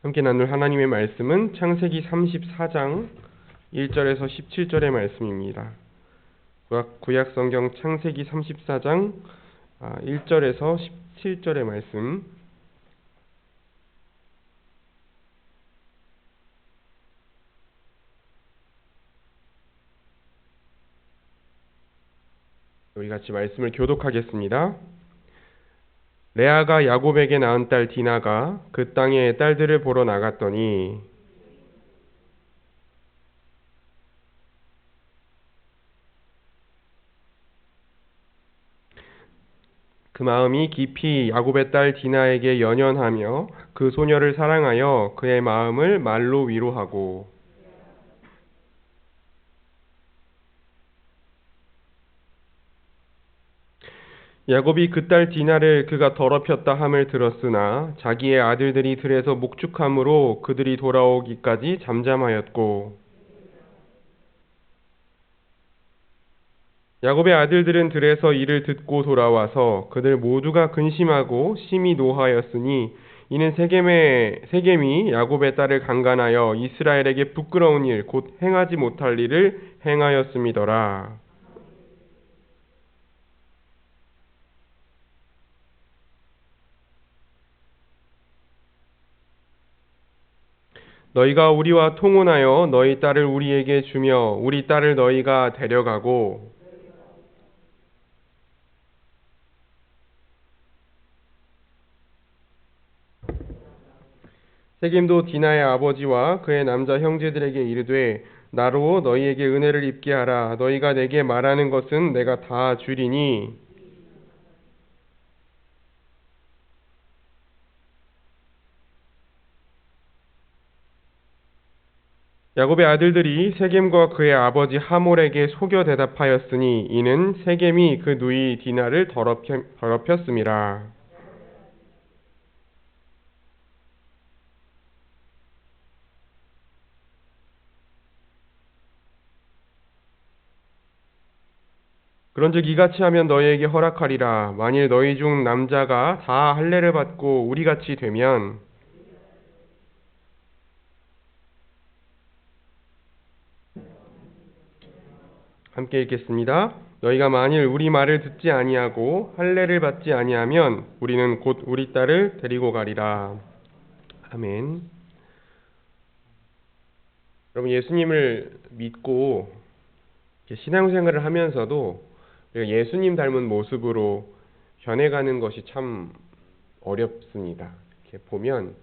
함께 나눌 하나님의 말씀은 창세기 34장 1절에서 17절의 말씀입니다. 구약 성경 창세기 34장 1절에서 17절의 말씀. 우리 같이 말씀을 교독하겠습니다. 레아가 야곱에게 낳은 딸 디나가 그 땅의 딸들을 보러 나갔더니 그 마음이 깊이 야곱의 딸 디나에게 연연하며 그 소녀를 사랑하여 그의 마음을 말로 위로하고 야곱이 그 딸 디나를 그가 더럽혔다 함을 들었으나 자기의 아들들이 들에서 목축함으로 그들이 돌아오기까지 잠잠하였고 야곱의 아들들은 들에서 이를 듣고 돌아와서 그들 모두가 근심하고 심히 노하였으니 이는 세겜이 야곱의 딸을 강간하여 이스라엘에게 부끄러운 일 곧 행하지 못할 일을 행하였음이더라. 너희가 우리와 통혼하여 너희 딸을 우리에게 주며 우리 딸을 너희가 데려가고 세겜도 디나의 아버지와 그의 남자 형제들에게 이르되 나로 너희에게 은혜를 입게 하라. 너희가 내게 말하는 것은 내가 다 주리니 야곱의 아들들이 세겜과 그의 아버지 하몰에게 속여 대답하였으니 이는 세겜이 그 누이 디나를 더럽혔음이라. 그런즉 이같이 하면 너희에게 허락하리라. 만일 너희 중 남자가 다 할례를 받고 우리같이 되면 함께 읽겠습니다. 너희가 만일 우리 말을 듣지 아니하고 할례를 받지 아니하면 우리는 곧 우리 딸을 데리고 가리라. 아멘. 여러분, 예수님을 믿고 신앙생활을 하면서도 예수님 닮은 모습으로 변해가는 것이 참 어렵습니다. 이렇게 보면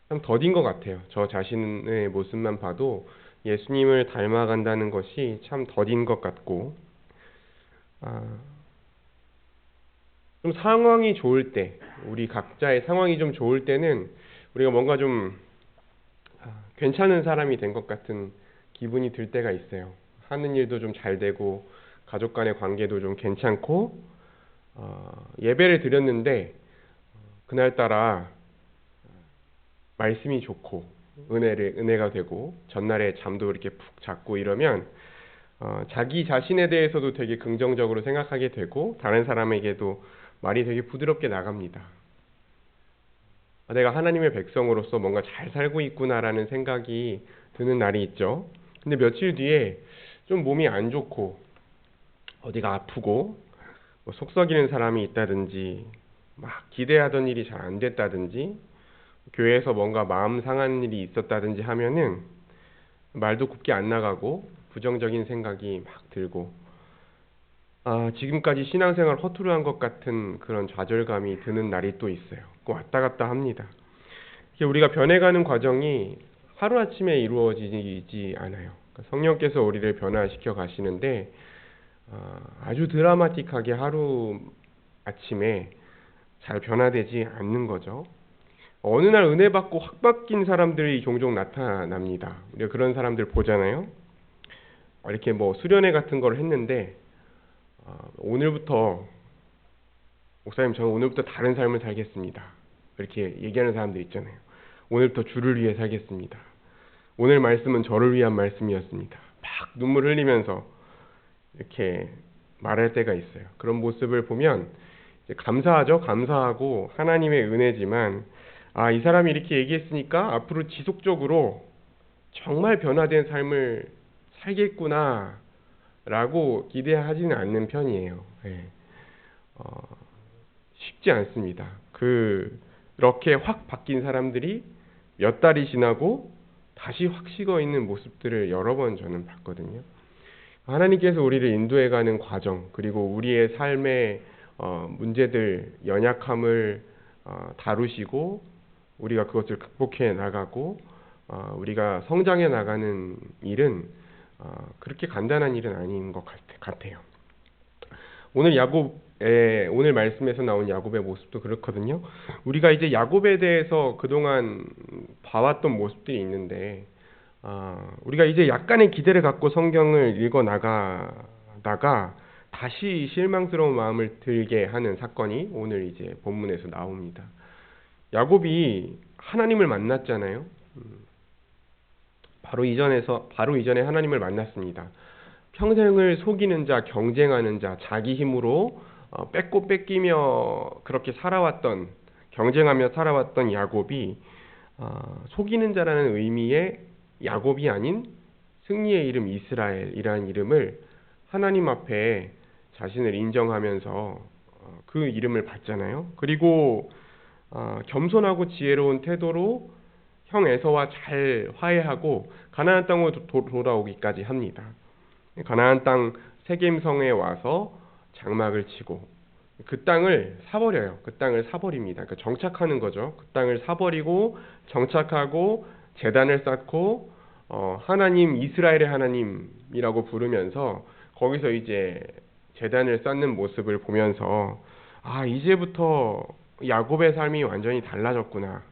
참 더딘 것 같아요. 저 자신의 모습만 봐도 예수님을 닮아간다는 것이 참 더딘 것 같고, 좀 상황이 좋을 때, 우리 각자의 상황이 좀 좋을 때는 우리가 뭔가 좀 괜찮은 사람이 된 것 같은 기분이 들 때가 있어요. 하는 일도 좀 잘 되고, 가족 간의 관계도 좀 괜찮고, 예배를 드렸는데, 그날따라 말씀이 좋고, 은혜가 되고 전날에 잠도 이렇게 푹 잤고 이러면 자기 자신에 대해서도 되게 긍정적으로 생각하게 되고 다른 사람에게도 말이 되게 부드럽게 나갑니다. 내가 하나님의 백성으로서 뭔가 잘 살고 있구나라는 생각이 드는 날이 있죠. 근데 며칠 뒤에 좀 몸이 안 좋고 어디가 아프고 속 썩이는 사람이 있다든지 막 기대하던 일이 잘 안 됐다든지 교회에서 뭔가 마음 상한 일이 있었다든지 하면은 말도 곱게 안 나가고 부정적인 생각이 막 들고 지금까지 신앙생활 허투루 한 것 같은 그런 좌절감이 드는 날이 또 있어요. 왔다 갔다 합니다. 우리가 변해가는 과정이 하루아침에 이루어지지 않아요. 성령께서 우리를 변화시켜 가시는데 아주 드라마틱하게 하루 아침에 잘 변화되지 않는 거죠. 어느 날 은혜 받고 확 바뀐 사람들이 종종 나타납니다. 우리가 그런 사람들 보잖아요. 이렇게 뭐 수련회 같은 걸 했는데 오늘부터 목사님 저는 오늘부터 다른 삶을 살겠습니다. 이렇게 얘기하는 사람들 있잖아요. 오늘부터 주를 위해 살겠습니다. 오늘 말씀은 저를 위한 말씀이었습니다. 막 눈물 흘리면서 이렇게 말할 때가 있어요. 그런 모습을 보면 이제 감사하죠. 감사하고 하나님의 은혜지만 이 사람이 이렇게 얘기했으니까 앞으로 지속적으로 정말 변화된 삶을 살겠구나 라고 기대하지는 않는 편이에요. 예. 쉽지 않습니다. 그렇게 확 바뀐 사람들이 몇 달이 지나고 다시 확 식어 있는 모습들을 여러 번 저는 봤거든요. 하나님께서 우리를 인도해가는 과정, 그리고 우리의 삶의 문제들, 연약함을 다루시고 우리가 그것을 극복해 나가고 우리가 성장해 나가는 일은 그렇게 간단한 일은 아닌 것 같아요. 오늘 말씀에서 나온 야곱의 모습도 그렇거든요. 우리가 이제 야곱에 대해서 그동안 봐왔던 모습들이 있는데, 우리가 이제 약간의 기대를 갖고 성경을 읽어 나가다가 다시 실망스러운 마음을 들게 하는 사건이 오늘 이제 본문에서 나옵니다. 야곱이 하나님을 만났잖아요. 바로 이전에 하나님을 만났습니다. 평생을 속이는 자, 경쟁하는 자, 자기 힘으로 뺏고 뺏기며 그렇게 경쟁하며 살아왔던 야곱이 속이는 자라는 의미의 야곱이 아닌 승리의 이름 이스라엘이라는 이름을 하나님 앞에 자신을 인정하면서 그 이름을 받잖아요. 그리고 겸손하고 지혜로운 태도로 형 에서와 잘 화해하고 가나안 땅으로 돌아오기까지 합니다. 가나안 땅 세겜성에 와서 장막을 치고 그 땅을 사버려요. 그 땅을 사버립니다. 그러니까 정착하는 거죠. 그 땅을 사버리고 정착하고 제단을 쌓고 하나님 이스라엘의 하나님이라고 부르면서 거기서 이제 제단을 쌓는 모습을 보면서 이제부터 야곱의 삶이 완전히 달라졌구나.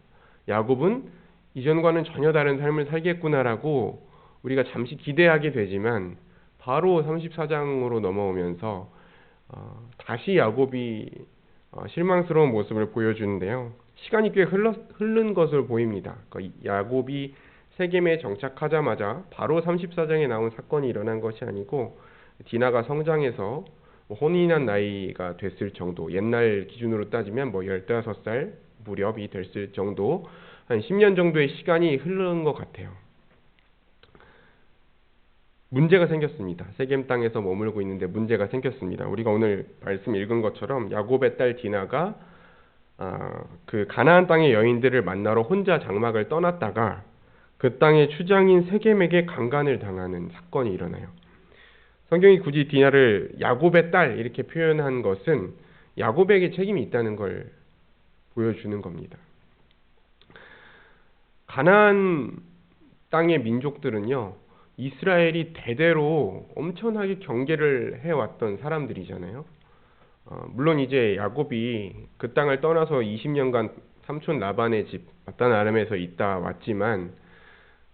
야곱은 이전과는 전혀 다른 삶을 살겠구나라고 우리가 잠시 기대하게 되지만 바로 34장으로 넘어오면서 다시 야곱이 실망스러운 모습을 보여주는데요. 시간이 꽤 흐른 것으로 보입니다. 그러니까 야곱이 세겜에 정착하자마자 바로 34장에 나온 사건이 일어난 것이 아니고 디나가 성장해서 혼인한 나이가 됐을 정도, 옛날 기준으로 따지면 15살 무렵이 됐을 정도, 한 10년 정도의 시간이 흐른 것 같아요. 문제가 생겼습니다. 세겜 땅에서 머물고 있는데 문제가 생겼습니다. 우리가 오늘 말씀 읽은 것처럼 야곱의 딸 디나가 그 가나안 땅의 여인들을 만나러 혼자 장막을 떠났다가 그 땅의 추장인 세겜에게 강간을 당하는 사건이 일어나요. 성경이 굳이 디나를 야곱의 딸 이렇게 표현한 것은 야곱에게 책임이 있다는 걸 보여주는 겁니다. 가나안 땅의 민족들은요, 이스라엘이 대대로 엄청나게 경계를 해왔던 사람들이잖아요. 물론 이제 야곱이 그 땅을 떠나서 20년간 삼촌 라반의 집 마단 아람에서 있다 왔지만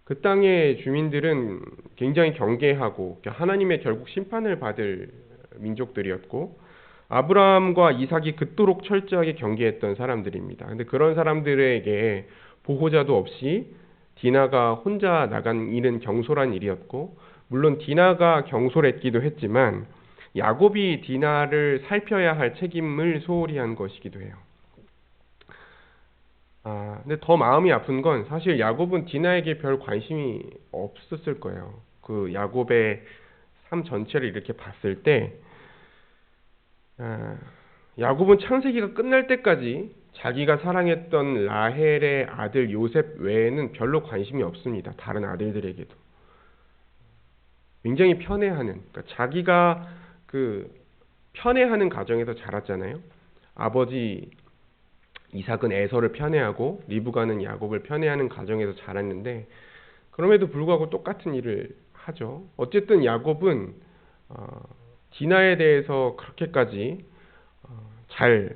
그 땅의 주민들은 굉장히 경계하고 하나님의 결국 심판을 받을 민족들이었고 아브라함과 이삭이 그토록 철저하게 경계했던 사람들입니다. 근데 그런 사람들에게 보호자도 없이 디나가 혼자 나간 일은 경솔한 일이었고 물론 디나가 경솔했기도 했지만 야곱이 디나를 살펴야 할 책임을 소홀히 한 것이기도 해요. 근데 더 마음이 아픈 건 사실 야곱은 디나에게 별 관심이 없었을 거예요. 그 야곱의 삶 전체를 이렇게 봤을 때 야곱은 창세기가 끝날 때까지 자기가 사랑했던 라헬의 아들 요셉 외에는 별로 관심이 없습니다. 다른 아들들에게도. 굉장히 편애하는, 그러니까 자기가 그 편애하는 가정에서 자랐잖아요. 아버지 이삭은 에서를 편애하고 리브가는 야곱을 편애하는 가정에서 자랐는데 그럼에도 불구하고 똑같은 일을 하죠. 어쨌든 야곱은 디나에 대해서 그렇게까지 잘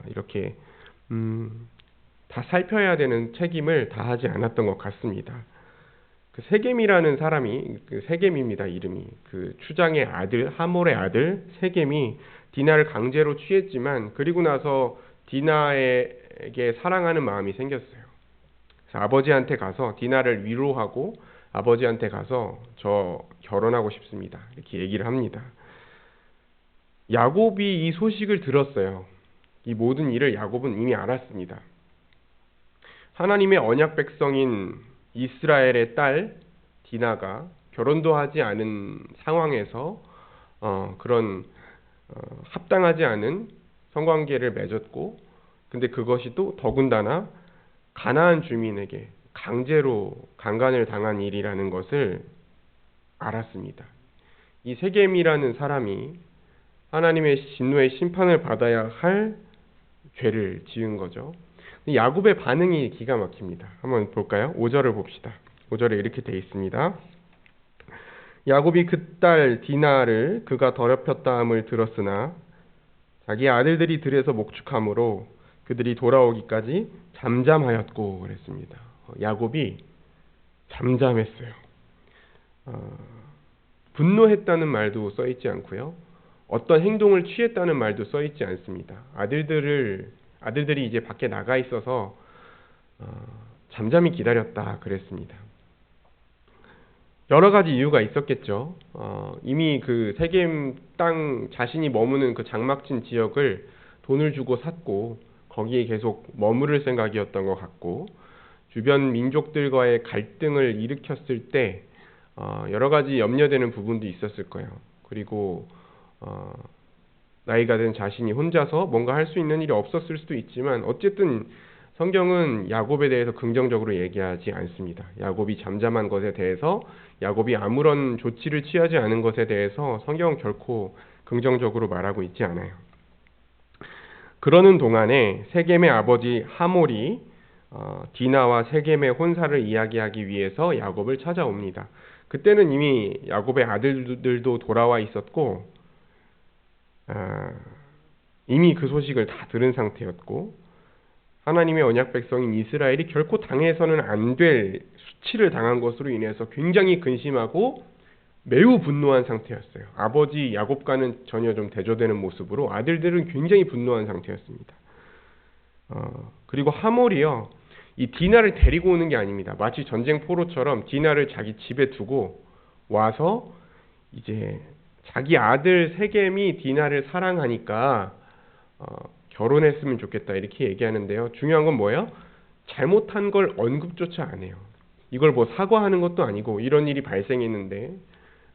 이렇게 다 살펴야 되는 책임을 다하지 않았던 것 같습니다. 그 세겜이라는 사람이 그 세겜입니다. 이름이 그 추장의 아들 하몰의 아들 세겜이 디나를 강제로 취했지만 그리고 나서 디나에게 사랑하는 마음이 생겼어요. 그래서 아버지한테 가서 디나를 위로하고 아버지한테 가서 저 결혼하고 싶습니다. 이렇게 얘기를 합니다. 야곱이 이 소식을 들었어요. 이 모든 일을 야곱은 이미 알았습니다. 하나님의 언약 백성인 이스라엘의 딸 디나가 결혼도 하지 않은 상황에서 그런 합당하지 않은 성관계를 맺었고, 근데 그것이 또 더군다나 가나안 주민에게 강제로 강간을 당한 일이라는 것을 알았습니다. 이 세겜이라는 사람이 하나님의 진노의 심판을 받아야 할 죄를 지은 거죠. 야곱의 반응이 기가 막힙니다. 한번 볼까요? 5절을 봅시다. 5절에 이렇게 되어 있습니다. 야곱이 그 딸 디나를 그가 더럽혔다함을 들었으나 자기 아들들이 들에서 목축함으로 그들이 돌아오기까지 잠잠하였고 그랬습니다. 야곱이 잠잠했어요. 분노했다는 말도 써있지 않고요. 어떤 행동을 취했다는 말도 써있지 않습니다. 아들들이 이제 밖에 나가 있어서 잠잠히 기다렸다 그랬습니다. 여러 가지 이유가 있었겠죠. 이미 그 세겜 땅 자신이 머무는 그 장막진 지역을 돈을 주고 샀고 거기에 계속 머무를 생각이었던 것 같고, 주변 민족들과의 갈등을 일으켰을 때 여러 가지 염려되는 부분도 있었을 거예요. 그리고 나이가 든 자신이 혼자서 뭔가 할 수 있는 일이 없었을 수도 있지만, 어쨌든 성경은 야곱에 대해서 긍정적으로 얘기하지 않습니다. 야곱이 잠잠한 것에 대해서, 야곱이 아무런 조치를 취하지 않은 것에 대해서 성경은 결코 긍정적으로 말하고 있지 않아요. 그러는 동안에 세겜의 아버지 하몰이 디나와 세겜의 혼사를 이야기하기 위해서 야곱을 찾아옵니다. 그때는 이미 야곱의 아들들도 돌아와 있었고 이미 그 소식을 다 들은 상태였고, 하나님의 언약 백성인 이스라엘이 결코 당해서는 안 될 수치를 당한 것으로 인해서 굉장히 근심하고 매우 분노한 상태였어요. 아버지 야곱과는 전혀 좀 대조되는 모습으로 아들들은 굉장히 분노한 상태였습니다. 그리고 하몰이요, 이 디나를 데리고 오는 게 아닙니다. 마치 전쟁 포로처럼 디나를 자기 집에 두고 와서 이제 자기 아들 세겜이 디나를 사랑하니까 결혼했으면 좋겠다 이렇게 얘기하는데요. 중요한 건 뭐예요? 잘못한 걸 언급조차 안 해요. 이걸 뭐 사과하는 것도 아니고, 이런 일이 발생했는데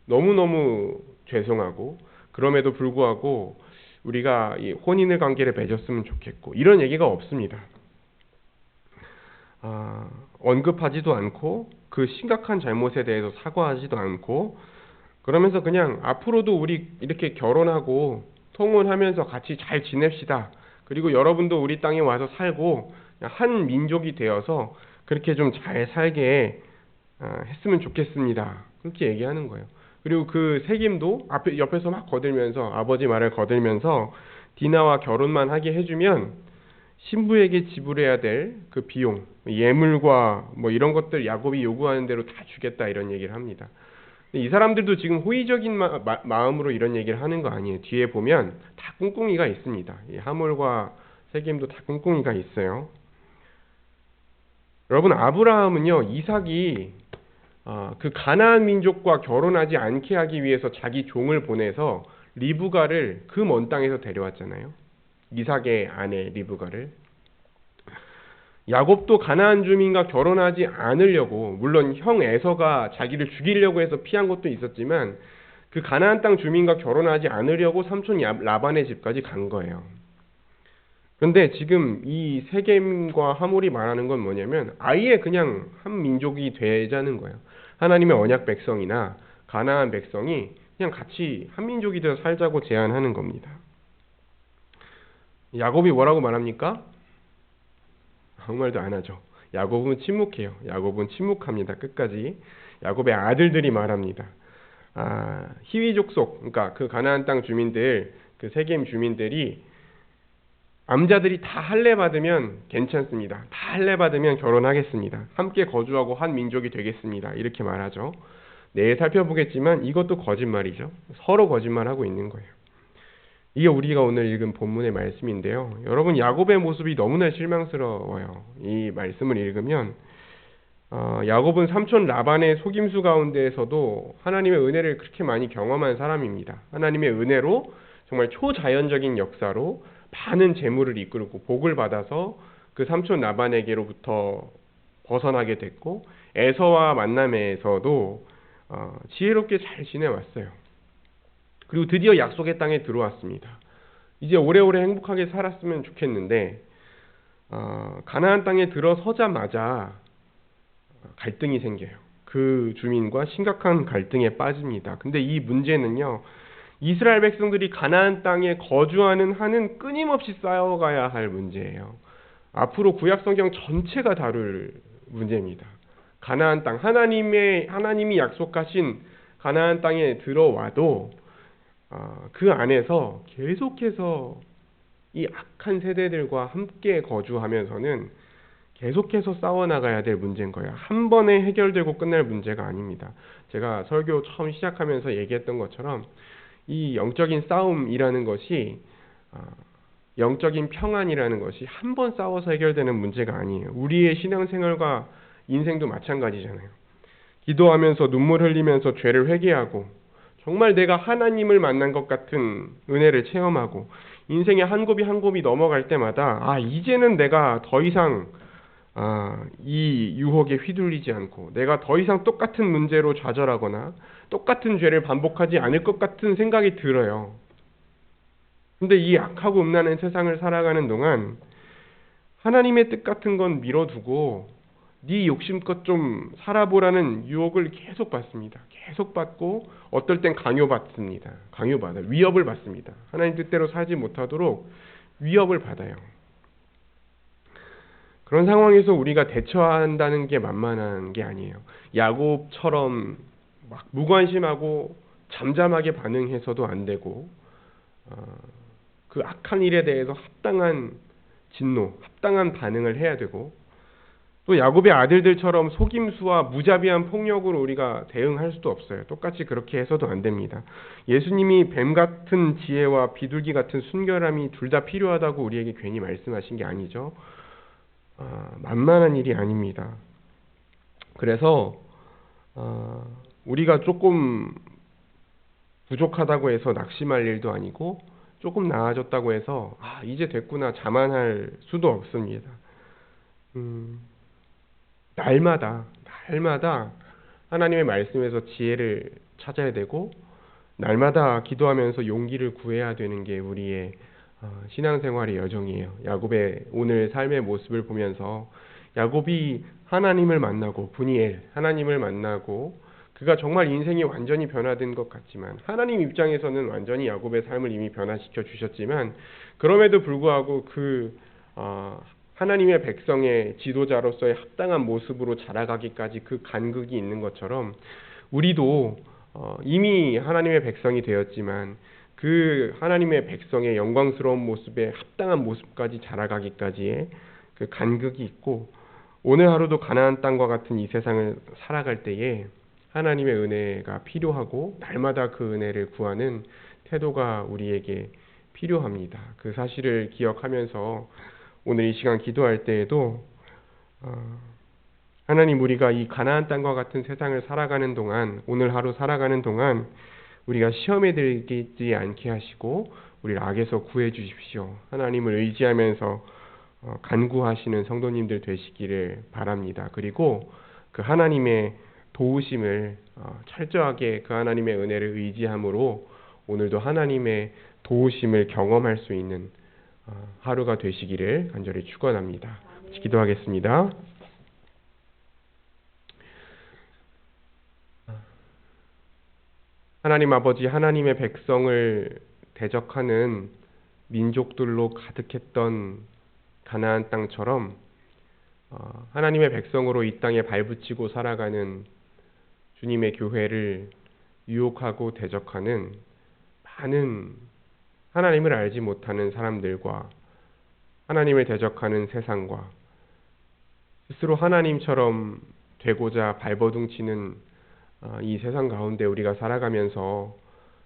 너무너무 죄송하고 그럼에도 불구하고 우리가 이 혼인의 관계를 맺었으면 좋겠고, 이런 얘기가 없습니다. 언급하지도 않고 그 심각한 잘못에 대해서 사과하지도 않고, 그러면서 그냥 앞으로도 우리 이렇게 결혼하고 통혼하면서 같이 잘 지냅시다. 그리고 여러분도 우리 땅에 와서 살고 한 민족이 되어서 그렇게 좀 잘 살게 했으면 좋겠습니다. 그렇게 얘기하는 거예요. 그리고 그 세겜도 옆에서 막 거들면서, 아버지 말을 거들면서 디나와 결혼만 하게 해주면 신부에게 지불해야 될 그 비용, 예물과 뭐 이런 것들 야곱이 요구하는 대로 다 주겠다 이런 얘기를 합니다. 이 사람들도 지금 호의적인 마음으로 이런 얘기를 하는 거 아니에요. 뒤에 보면 다 꿍꿍이가 있습니다. 이 하몰과 세겜도 다 꿍꿍이가 있어요. 여러분, 아브라함은요, 이삭이 그 가나안 민족과 결혼하지 않게 하기 위해서 자기 종을 보내서 리브가를 그 먼 땅에서 데려왔잖아요. 이삭의 아내 리브가를. 야곱도 가나안 주민과 결혼하지 않으려고, 물론 형 에서가 자기를 죽이려고 해서 피한 것도 있었지만 그 가나안 땅 주민과 결혼하지 않으려고 삼촌 라반의 집까지 간 거예요. 그런데 지금 이 세겜과 하몰이 말하는 건 뭐냐면 아예 그냥 한 민족이 되자는 거예요. 하나님의 언약 백성이나 가나안 백성이 그냥 같이 한 민족이 되어 살자고 제안하는 겁니다. 야곱이 뭐라고 말합니까? 아무 말도 안 하죠. 야곱은 침묵해요. 야곱은 침묵합니다. 끝까지. 야곱의 아들들이 말합니다. 히위족 속, 그러니까 그 가나안 땅 주민들, 그 세겜 주민들이 암자들이 다 할례 받으면 괜찮습니다. 다 할례 받으면 결혼하겠습니다. 함께 거주하고 한 민족이 되겠습니다. 이렇게 말하죠. 내일 살펴보겠지만 이것도 거짓말이죠. 서로 거짓말하고 있는 거예요. 이게 우리가 오늘 읽은 본문의 말씀인데요. 여러분, 야곱의 모습이 너무나 실망스러워요. 이 말씀을 읽으면 야곱은 삼촌 라반의 속임수 가운데에서도 하나님의 은혜를 그렇게 많이 경험한 사람입니다. 하나님의 은혜로 정말 초자연적인 역사로 많은 재물을 이끌고 복을 받아서 그 삼촌 라반에게로부터 벗어나게 됐고 에서와 만남에서도 지혜롭게 잘 지내왔어요. 그리고 드디어 약속의 땅에 들어왔습니다. 이제 오래오래 행복하게 살았으면 좋겠는데 가나안 땅에 들어서자마자 갈등이 생겨요. 그 주민과 심각한 갈등에 빠집니다. 근데 이 문제는요, 이스라엘 백성들이 가나안 땅에 거주하는 한은 끊임없이 쌓여가야 할 문제예요. 앞으로 구약 성경 전체가 다룰 문제입니다. 가나안 땅, 하나님이 약속하신 가나안 땅에 들어와도 그 안에서 계속해서 이 악한 세대들과 함께 거주하면서는 계속해서 싸워나가야 될 문제인 거예요. 한 번에 해결되고 끝날 문제가 아닙니다. 제가 설교 처음 시작하면서 얘기했던 것처럼 이 영적인 싸움이라는 것이 영적인 평안이라는 것이 한 번 싸워서 해결되는 문제가 아니에요. 우리의 신앙생활과 인생도 마찬가지잖아요. 기도하면서 눈물 흘리면서 죄를 회개하고 정말 내가 하나님을 만난 것 같은 은혜를 체험하고 인생의 한 곱이 한 곱이 넘어갈 때마다 이제는 내가 더 이상 이 유혹에 휘둘리지 않고 내가 더 이상 똑같은 문제로 좌절하거나 똑같은 죄를 반복하지 않을 것 같은 생각이 들어요. 근데 이 악하고 음란한 세상을 살아가는 동안 하나님의 뜻 같은 건 밀어두고 네 욕심껏 좀 살아보라는 유혹을 계속 받습니다. 계속 받고 어떨 땐 강요받습니다. 강요받아요. 위협을 받습니다. 하나님 뜻대로 살지 못하도록 위협을 받아요. 그런 상황에서 우리가 대처한다는 게 만만한 게 아니에요. 야곱처럼 막 무관심하고 잠잠하게 반응해서도 안 되고 그 악한 일에 대해서 합당한 진노, 합당한 반응을 해야 되고 또 야곱의 아들들처럼 속임수와 무자비한 폭력으로 우리가 대응할 수도 없어요. 똑같이 그렇게 해서도 안 됩니다. 예수님이 뱀 같은 지혜와 비둘기 같은 순결함이 둘 다 필요하다고 우리에게 괜히 말씀하신 게 아니죠. 만만한 일이 아닙니다. 그래서 우리가 조금 부족하다고 해서 낙심할 일도 아니고 조금 나아졌다고 해서 이제 됐구나 자만할 수도 없습니다. 날마다 하나님의 말씀에서 지혜를 찾아야 되고 날마다 기도하면서 용기를 구해야 되는 게 우리의 신앙생활의 여정이에요. 야곱의 오늘 삶의 모습을 보면서 야곱이 하나님을 만나고 분이엘 하나님을 만나고 그가 정말 인생이 완전히 변화된 것 같지만 하나님 입장에서는 완전히 야곱의 삶을 이미 변화시켜 주셨지만 그럼에도 불구하고 하나님의 백성의 지도자로서의 합당한 모습으로 자라가기까지 그 간극이 있는 것처럼 우리도 이미 하나님의 백성이 되었지만 그 하나님의 백성의 영광스러운 모습에 합당한 모습까지 자라가기까지의 그 간극이 있고 오늘 하루도 가나안 땅과 같은 이 세상을 살아갈 때에 하나님의 은혜가 필요하고 날마다 그 은혜를 구하는 태도가 우리에게 필요합니다. 그 사실을 기억하면서 오늘 이 시간 기도할 때에도 하나님 우리가 이 가나안 땅과 같은 세상을 살아가는 동안 오늘 하루 살아가는 동안 우리가 시험에 들지 않게 하시고 우리를 악에서 구해 주십시오. 하나님을 의지하면서 간구하시는 성도님들 되시기를 바랍니다. 그리고 그 하나님의 도우심을 철저하게 그 하나님의 은혜를 의지함으로 오늘도 하나님의 도우심을 경험할 수 있는 하루가 되시기를 간절히 축원합니다. 기도하겠습니다. 하나님 아버지, 하나님의 백성을 대적하는 민족들로 가득했던 가나안 땅처럼 하나님의 백성으로 이 땅에 발붙이고 살아가는 주님의 교회를 유혹하고 대적하는 많은 하나님을 알지 못하는 사람들과 하나님을 대적하는 세상과 스스로 하나님처럼 되고자 발버둥치는 이 세상 가운데 우리가 살아가면서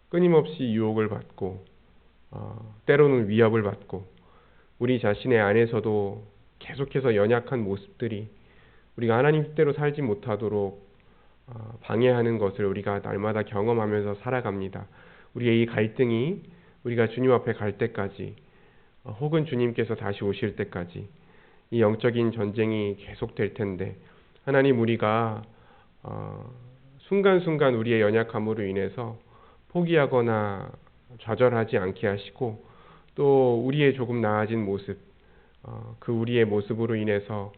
끊임없이 유혹을 받고 때로는 위협을 받고 우리 자신의 안에서도 계속해서 연약한 모습들이 우리가 하나님 뜻대로 살지 못하도록 방해하는 것을 우리가 날마다 경험하면서 살아갑니다. 우리의 이 갈등이 우리가 주님 앞에 갈 때까지 혹은 주님께서 다시 오실 때까지 이 영적인 전쟁이 계속될 텐데 하나님 우리가 순간순간 우리의 연약함으로 인해서 포기하거나 좌절하지 않게 하시고 또 우리의 조금 나아진 모습 그 우리의 모습으로 인해서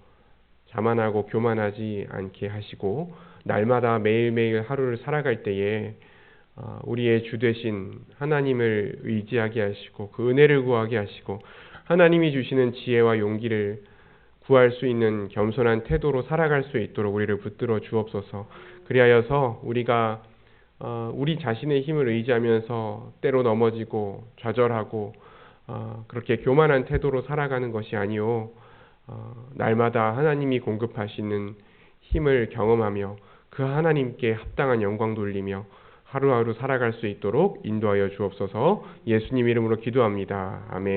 자만하고 교만하지 않게 하시고 날마다 매일매일 하루를 살아갈 때에 우리의 주 되신 하나님을 의지하게 하시고 그 은혜를 구하게 하시고 하나님이 주시는 지혜와 용기를 구할 수 있는 겸손한 태도로 살아갈 수 있도록 우리를 붙들어 주옵소서. 그리하여서 우리가 우리 자신의 힘을 의지하면서 때로 넘어지고 좌절하고 그렇게 교만한 태도로 살아가는 것이 아니요 날마다 하나님이 공급하시는 힘을 경험하며 그 하나님께 합당한 영광 돌리며 하루하루 살아갈 수 있도록 인도하여 주옵소서. 예수님 이름으로 기도합니다. 아멘.